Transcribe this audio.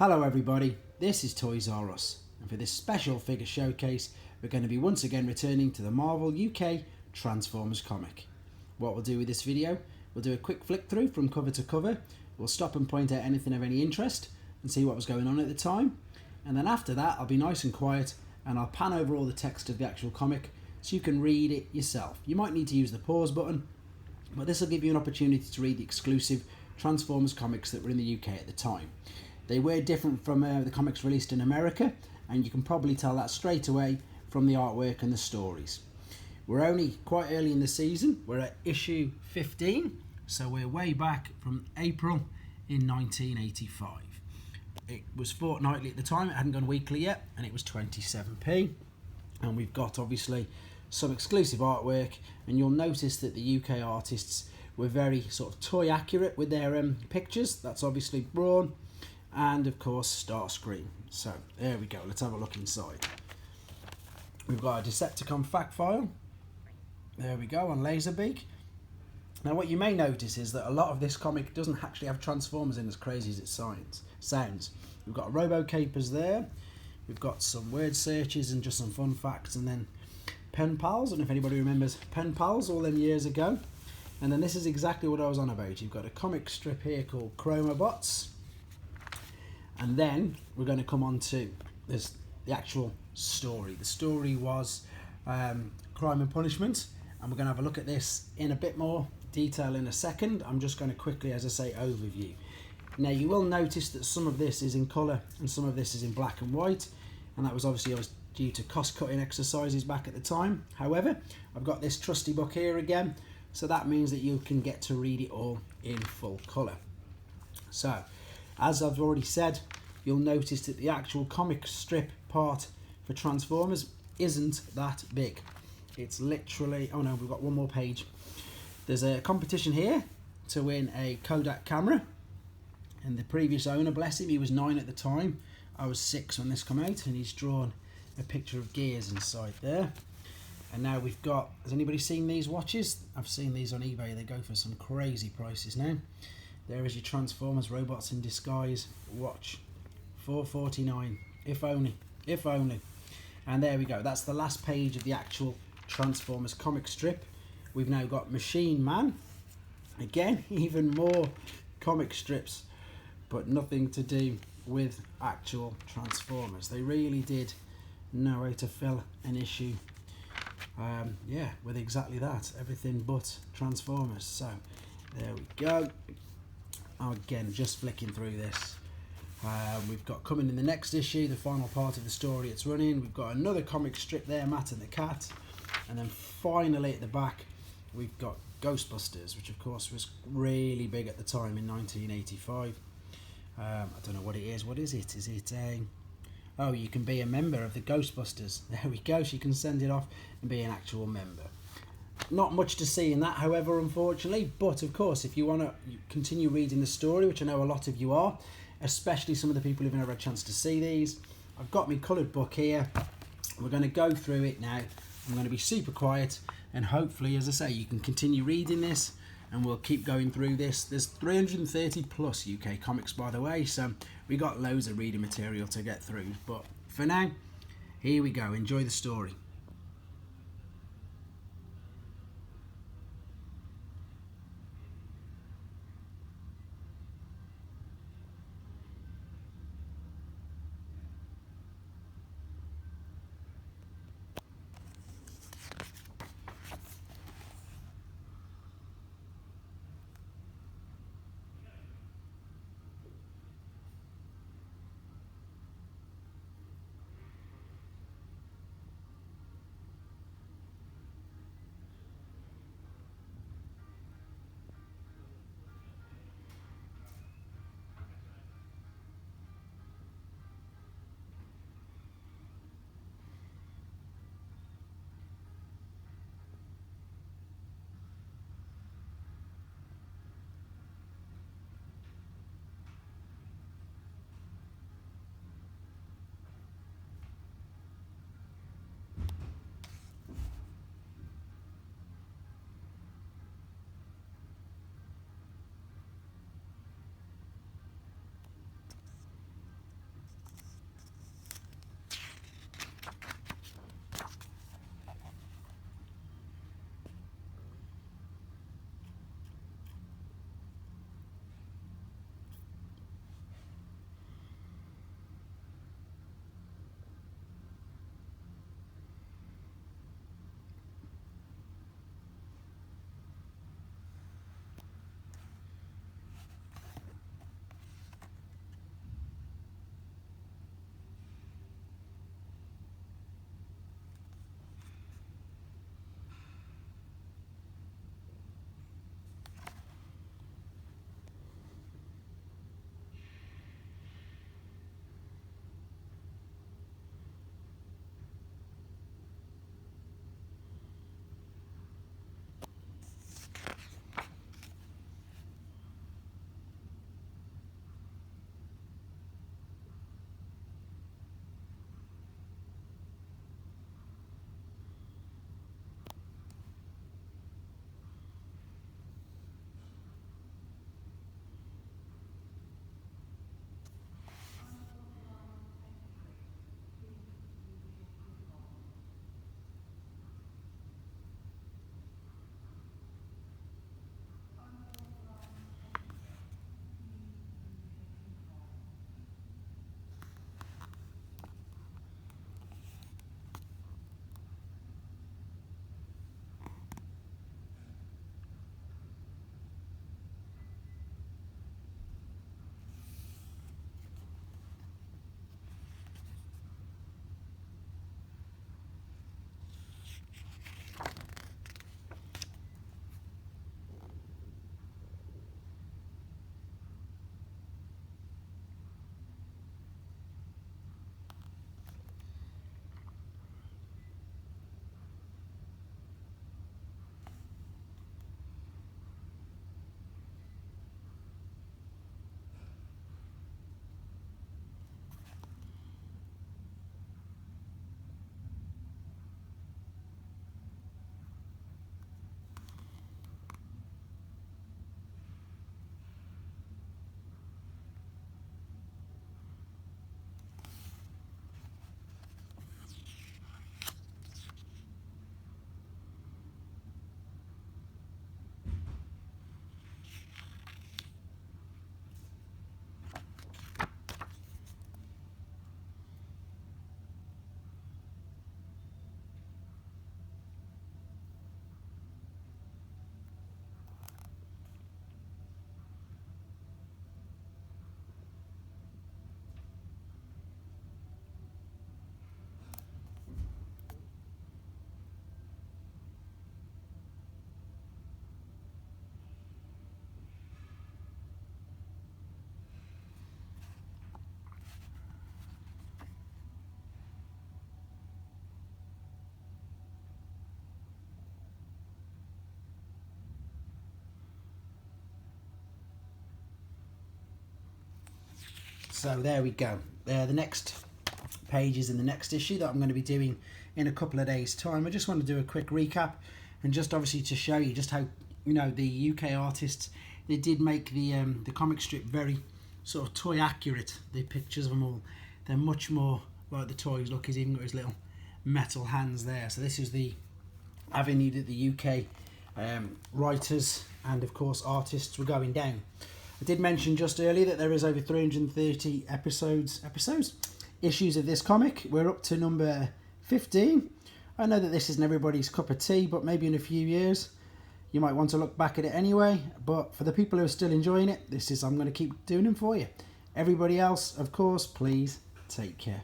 Hello everybody, this is Toys R Us, and for this special figure showcase we're going to be once again returning to the Marvel UK Transformers comic. What we'll do with this video, we'll do a quick flick through from cover to cover, we'll stop and point out anything of any interest and see what was going on at the time, and then after that I'll be nice and quiet and I'll pan over all the text of the actual comic so you can read it yourself. You might need to use the pause button, but this will give you an opportunity to read the exclusive Transformers comics that were in the UK at the time. They were different from the comics released in America, and you can probably tell that straight away from the artwork and the stories. We're only quite early in the season, we're at issue 15, so we're way back from April in 1985. It was fortnightly at the time, it hadn't gone weekly yet, and it was 27p. And we've got obviously some exclusive artwork, and you'll notice that the UK artists were very sort of toy accurate with their pictures. That's obviously Brawn and of course Starscream. So there we go, let's have a look inside. We've got a Decepticon fact file, there we go, on Laserbeak. Now what you may notice is that a lot of this comic doesn't actually have Transformers in, as crazy as it sounds. We've got Robo Capers there, we've got some word searches and just some fun facts, and then Pen Pals. I don't know if anybody remembers Pen Pals all them years ago. And then this is exactly what I was on about. You've got a comic strip here called Chromobots. And then we're going to come on to the actual story. The story was Crime and Punishment. And we're going to have a look at this in a bit more detail in a second. I'm just going to quickly, as I say, overview. Now you will notice that some of this is in colour and some of this is in black and white. And that was obviously due to cost-cutting exercises back at the time. However, I've got this trusty book here again. So that means that you can get to read it all in full colour. So, as I've already said, you'll notice that the actual comic strip part for Transformers isn't that big. It's literally, oh no, we've got one more page. There's a competition here to win a Kodak camera. And the previous owner, bless him, he was 9 at the time. I was 6 when this came out, and he's drawn a picture of Gears inside there. And now we've got, has anybody seen these watches? I've seen these on eBay, they go for some crazy prices now. There is your Transformers Robots in Disguise watch, $4.49, if only. And there we go, that's the last page of the actual Transformers comic strip. We've now got Machine Man, again, even more comic strips, but nothing to do with actual Transformers. They really did know how to fill an issue with exactly that, everything but Transformers. So there we go. Again, just flicking through this, we've got coming in the next issue, the final part of the story it's running. We've got another comic strip there, Matt and the Cat, and then finally at the back we've got Ghostbusters, which of course was really big at the time in 1985. I don't know what it is. What is it? Is it a... Oh, you can be a member of the Ghostbusters. There we go, so you can send it off and be an actual member. Not much to see in that, however, unfortunately, but of course, if you want to continue reading the story, which I know a lot of you are, especially some of the people who've never had a chance to see these, I've got my coloured book here. We're going to go through it now. I'm going to be super quiet, and hopefully, as I say, you can continue reading this, and we'll keep going through this. There's 330 plus UK comics, by the way, so we got loads of reading material to get through. But for now, here we go. Enjoy the story. So there we go. The next page is in the next issue that I'm going to be doing in a couple of days' time. I just want to do a quick recap and just obviously to show you just how, you know, the UK artists, they did make the comic strip very sort of toy accurate. The pictures of them all, they're much more like the toys. Look, he's even got his little metal hands there. So this is the avenue that the UK writers and of course artists were going down. I did mention just earlier that there is over 330 issues of this comic. We're up to number 15. I know that this isn't everybody's cup of tea, but maybe in a few years you might want to look back at it anyway. But for the people who are still enjoying it, I'm going to keep doing them for you. Everybody else, of course, please take care.